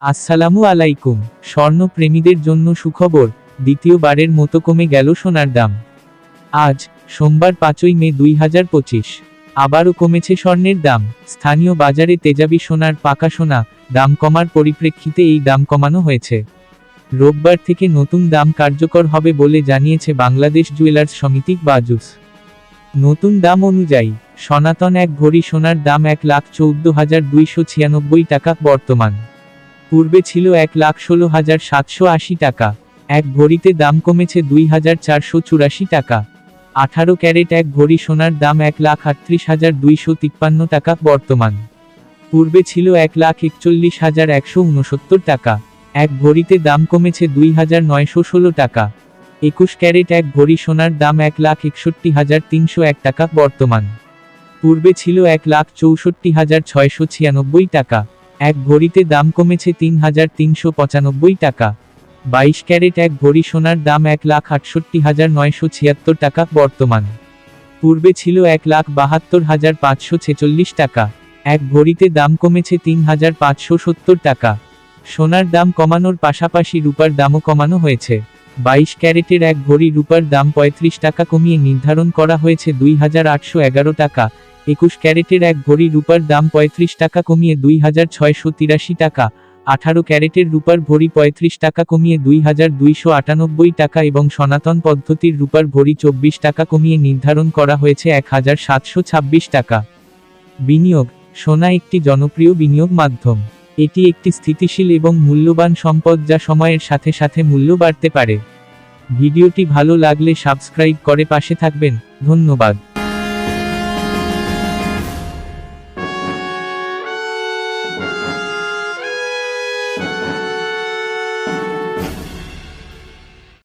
আসসালামু আলাইকুম। স্বর্ণপ্রেমীদের জন্য সুখবর, দ্বিতীয়বারের মতো কমে গেল সোনার দাম। আজ সোমবার 5ই মে 2025 আবারও কমেছে স্বর্ণের দাম। স্থানীয় বাজারে তেজাবি সোনার পাকা সোনা দাম কমার পরিপ্রেক্ষিতে এই দাম কমানো হয়েছে। রোববার থেকে নতুন দাম কার্যকর হবে বলে জানিয়েছে বাংলাদেশ জুয়েলার্স সমিতি বাজুস। নতুন দাম অনুযায়ী সনাতন এক ভরি সোনার দাম 1,14,296 টাকা বর্তমান। পূর্বে ছিল 1,16,780 টাকা। এক ভরিতে দাম কমেছে 2,484 টাকা। 18 ক্যারেট এক ভরি সোনার দাম 1,38,253 টাকা বর্তমান। পূর্বে ছিল 1,41,169 টাকা। এক ভরিতে দাম কমেছে 2,916 টাকা। 21 ক্যারেট এক ভরি সোনার দাম 1,61,301 টাকা বর্তমান। পূর্বে ছিল 1,64,696 টাকা। এক ভরিতে দাম কমেছে 3,395 টাকা। 22 ক্যারেট এক ভরি সোনার দাম 1,68,976 টাকা বর্তমান। পূর্বে ছিল 1,72,546 টাকা। এক ভরিতে দাম কমেছে 3,570 টাকা। সোনার দাম কমানোর পাশাপাশি রূপার দামও কমানো হয়েছে। 22 ক্যারেটের এক ভরি রূপার দাম 35 টাকা কমিয়ে নির্ধারণ করা হয়েছে 2,811 টাকা। 21 ক্যারেটের এক ভরি রূপার দাম 35 টাকা কমিয়ে 2,683 টাকা। 18 ক্যারেটের রূপার ভরি 35 টাকা কমিয়ে 2,298 টাকা এবং সনাতন পদ্ধতির রূপার ভরি 24 টাকা কমিয়ে নির্ধারণ করা হয়েছে 1,726 টাকা। বিনিয়োগ: সোনা একটি জনপ্রিয় বিনিয়োগ মাধ্যম। এটি একটি স্থিতিশীল এবং মূল্যবান সম্পদ যা সময়ের সাথে সাথে মূল্য বাড়তে পারে। ভিডিওটি ভালো লাগলে সাবস্ক্রাইব করে পাশে থাকবেন। ধন্যবাদ।